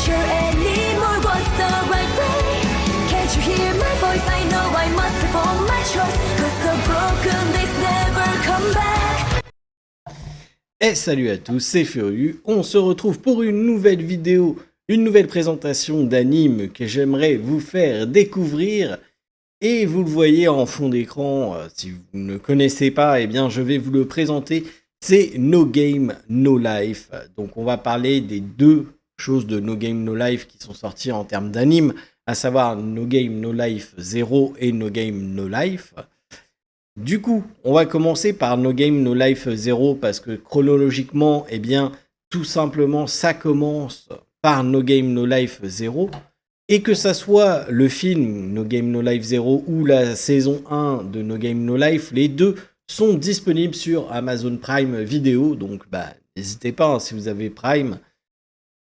sure anymore what's the right way. Can't you hear my voice? I know I must perform my choice, 'cause the broken days never come back. Et salut à tous, c'est Furieux. On se retrouve pour une nouvelle vidéo, une nouvelle présentation d'anime que j'aimerais vous faire découvrir. Et vous le voyez en fond d'écran, si vous ne connaissez pas, eh bien je vais vous le présenter. C'est No Game No Life. Donc on va parler des deux choses de No Game No Life qui sont sorties en termes d'anime, à savoir No Game No Life 0 et No Game No Life. Du coup, on va commencer par No Game No Life 0 parce que chronologiquement, eh bien, tout simplement, ça commence par No Game No Life 0. Et que ça soit le film No Game No Life 0 ou la saison 1 de No Game No Life, les deux sont disponibles sur Amazon Prime Video. Donc, n'hésitez pas, hein, si vous avez Prime,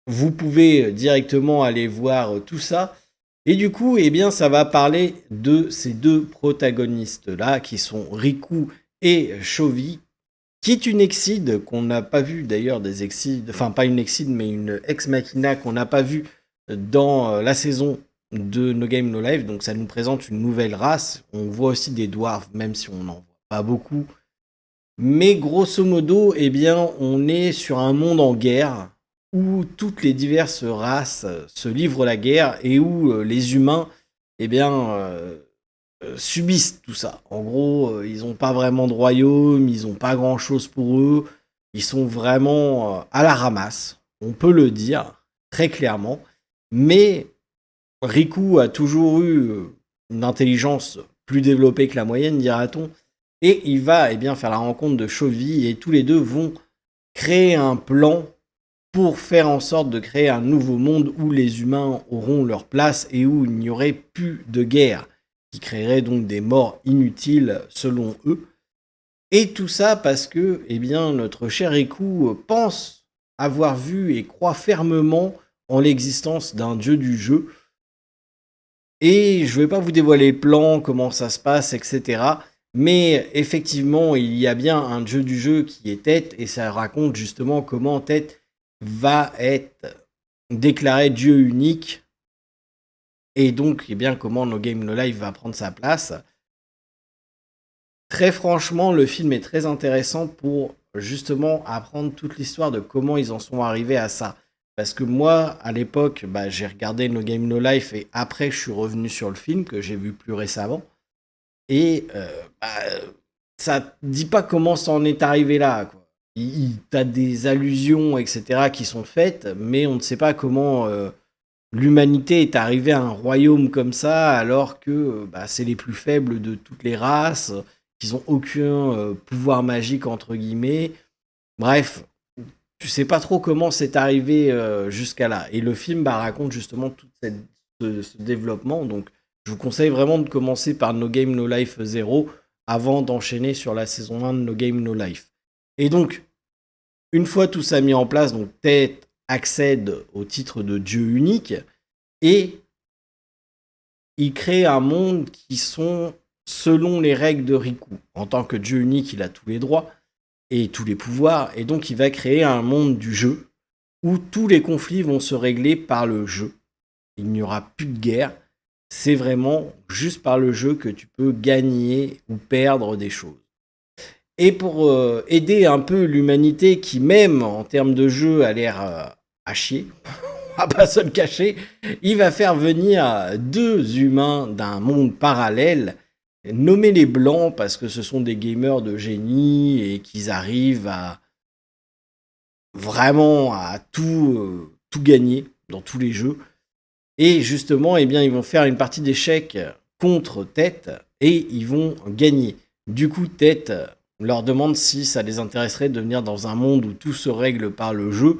vous pouvez directement aller voir tout ça. Et du coup, eh bien, ça va parler de ces deux protagonistes-là, qui sont Riku et Chovy, qui est une Exide qu'on n'a pas vu d'ailleurs, des Exides, enfin pas une Exide, mais une Ex Machina qu'on n'a pas vu dans la saison de No Game No Life. Donc ça nous présente une nouvelle race. On voit aussi des dwarves, même si on n'en voit pas beaucoup. Mais grosso modo, eh bien, on est sur un monde en guerre, où toutes les diverses races se livrent la guerre et où les humains, eh bien, subissent tout ça. En gros, ils n'ont pas vraiment de royaume, ils n'ont pas grand-chose pour eux, ils sont vraiment à la ramasse, on peut le dire très clairement, mais Riku a toujours eu une intelligence plus développée que la moyenne, dira-t-on, et il va bien faire la rencontre de Chovy et tous les deux vont créer un plan pour faire en sorte de créer un nouveau monde où les humains auront leur place et où il n'y aurait plus de guerre, qui créerait donc des morts inutiles selon eux. Et tout ça parce que, eh bien, notre cher Riku pense avoir vu et croit fermement en l'existence d'un dieu du jeu. Et je ne vais pas vous dévoiler le plan, comment ça se passe, etc. Mais effectivement, il y a bien un dieu du jeu qui est Tête, et ça raconte justement comment Tête va être déclaré dieu unique, et donc eh bien comment No Game No Life va prendre sa place. Très franchement, le film est très intéressant pour justement apprendre toute l'histoire de comment ils en sont arrivés à ça. Parce que moi, à l'époque, j'ai regardé No Game No Life et après je suis revenu sur le film que j'ai vu plus récemment. Et ça dit pas comment ça en est arrivé là, quoi. T'as des allusions, etc., qui sont faites, mais on ne sait pas comment l'humanité est arrivée à un royaume comme ça, alors que c'est les plus faibles de toutes les races, qu'ils n'ont aucun pouvoir magique, entre guillemets. Bref, tu sais pas trop comment c'est arrivé jusqu'à là. Et le film raconte justement tout ce développement, donc je vous conseille vraiment de commencer par No Game No Life 0 avant d'enchaîner sur la saison 1 de No Game No Life. Et donc, une fois tout ça mis en place, donc Tête accède au titre de dieu unique et il crée un monde qui sont selon les règles de Riku. En tant que dieu unique, il a tous les droits et tous les pouvoirs, et donc il va créer un monde du jeu où tous les conflits vont se régler par le jeu. Il n'y aura plus de guerre. C'est vraiment juste par le jeu que tu peux gagner ou perdre des choses. Et pour aider un peu l'humanité qui, même en termes de jeu, a l'air à chier, on va pas se le cacher, il va faire venir deux humains d'un monde parallèle, nommés les Blancs parce que ce sont des gamers de génie et qu'ils arrivent à vraiment à tout gagner dans tous les jeux. Et justement, eh bien, ils vont faire une partie d'échecs contre Tête et ils vont gagner. Du coup, Tête leur demande si ça les intéresserait de venir dans un monde où tout se règle par le jeu.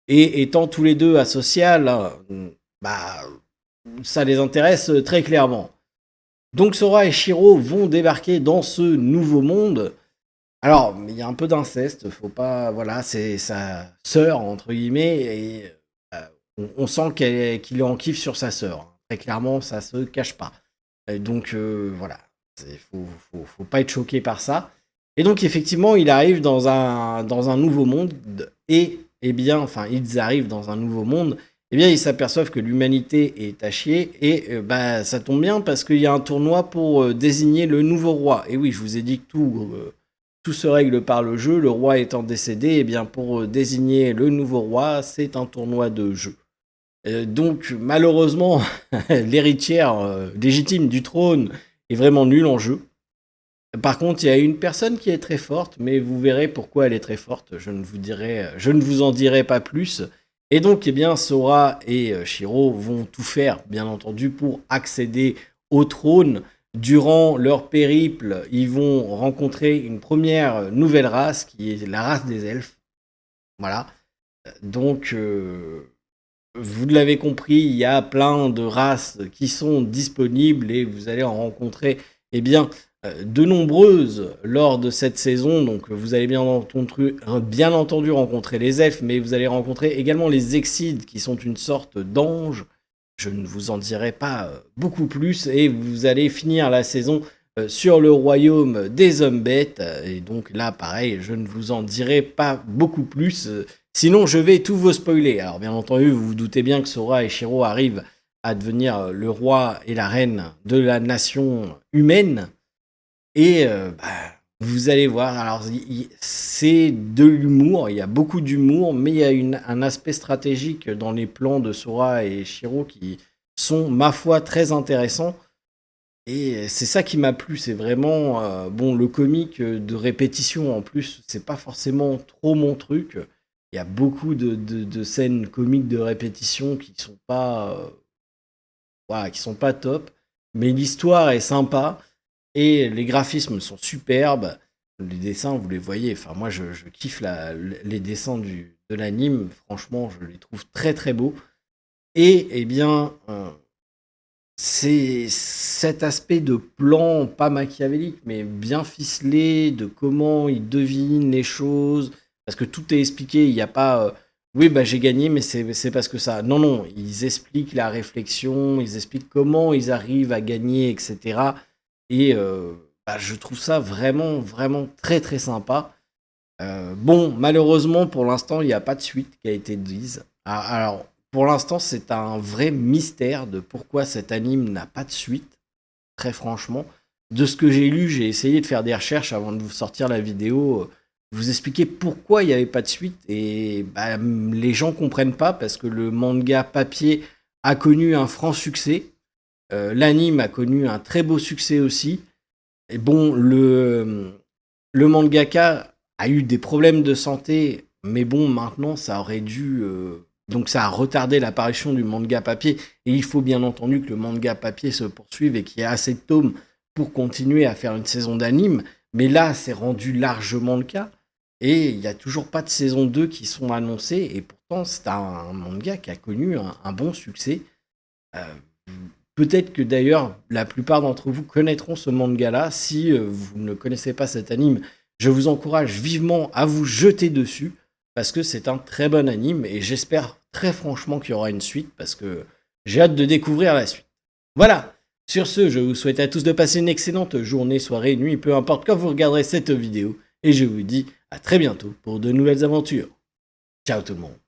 Et étant tous les deux asociales, ça les intéresse très clairement. Donc Sora et Shiro vont débarquer dans ce nouveau monde. Alors, il y a un peu d'inceste, faut pas... Voilà, c'est sa sœur, entre guillemets, et on sent qu'il est en kiff sur sa sœur. Très clairement, ça se cache pas. Et donc, voilà, faut pas être choqué par ça. Et donc, effectivement, il arrive dans un nouveau monde, et, eh bien, enfin, ils arrivent dans un nouveau monde, eh bien ils s'aperçoivent que l'humanité est à chier et bah ça tombe bien parce qu'il y a un tournoi pour désigner le nouveau roi. Et oui, je vous ai dit que tout se règle par le jeu, le roi étant décédé, et bien pour désigner le nouveau roi, c'est un tournoi de jeu. Donc malheureusement, l'héritière légitime du trône est vraiment nulle en jeu. Par contre, il y a une personne qui est très forte, mais vous verrez pourquoi elle est très forte. Je ne vous en dirai pas plus. Et donc, eh bien, Sora et Shiro vont tout faire, bien entendu, pour accéder au trône. Durant leur périple, ils vont rencontrer une première nouvelle race, qui est la race des elfes. Voilà. Donc, vous l'avez compris, il y a plein de races qui sont disponibles et vous allez en rencontrer, eh bien, de nombreuses lors de cette saison. Donc vous allez bien entendu rencontrer les elfes, mais vous allez rencontrer également les Excides qui sont une sorte d'anges. Je ne vous en dirai pas beaucoup plus et vous allez finir la saison sur le royaume des hommes bêtes. Et donc là, pareil, je ne vous en dirai pas beaucoup plus. Sinon, je vais tout vous spoiler. Alors bien entendu, vous vous doutez bien que Sora et Shiro arrivent à devenir le roi et la reine de la nation humaine. Et vous allez voir, alors c'est de l'humour, il y a beaucoup d'humour, mais il y a un aspect stratégique dans les plans de Sora et Shiro qui sont, ma foi, très intéressants. Et c'est ça qui m'a plu, c'est vraiment, bon, le comique de répétition en plus, c'est pas forcément trop mon truc. Il y a beaucoup de scènes comiques de répétition qui sont pas, voilà, qui sont pas top, mais l'histoire est sympa. Et les graphismes sont superbes. Les dessins, vous les voyez. Enfin, moi, je kiffe les dessins de l'anime. Franchement, je les trouve très très beaux. Et eh bien, c'est cet aspect de plan, pas machiavélique, mais bien ficelé, de comment ils devinent les choses. Parce que tout est expliqué. Il n'y a pas oui, bah j'ai gagné, mais c'est parce que ça. Non, non, ils expliquent la réflexion, ils expliquent comment ils arrivent à gagner, etc. Et je trouve ça vraiment, vraiment très, très sympa. Bon, malheureusement, pour l'instant, il n'y a pas de suite qui a été mise. Alors, pour l'instant, c'est un vrai mystère de pourquoi cet anime n'a pas de suite, très franchement. De ce que j'ai lu, j'ai essayé de faire des recherches avant de vous sortir la vidéo, vous expliquer pourquoi il n'y avait pas de suite. Et les gens comprennent pas parce que le manga papier a connu un franc succès. L'anime a connu un très beau succès aussi. Et bon, le mangaka a eu des problèmes de santé, mais bon, maintenant, ça aurait dû... donc ça a retardé l'apparition du manga papier. Et il faut bien entendu que le manga papier se poursuive et qu'il y ait assez de tomes pour continuer à faire une saison d'anime. Mais là, c'est rendu largement le cas. Et il n'y a toujours pas de saison 2 qui sont annoncées. Et pourtant, c'est un manga qui a connu un bon succès. Peut-être que d'ailleurs, la plupart d'entre vous connaîtront ce manga-là. Si vous ne connaissez pas cet anime, je vous encourage vivement à vous jeter dessus, parce que c'est un très bon anime, et j'espère très franchement qu'il y aura une suite, parce que j'ai hâte de découvrir la suite. Voilà, sur ce, je vous souhaite à tous de passer une excellente journée, soirée, nuit, peu importe quand vous regarderez cette vidéo, et je vous dis à très bientôt pour de nouvelles aventures. Ciao tout le monde.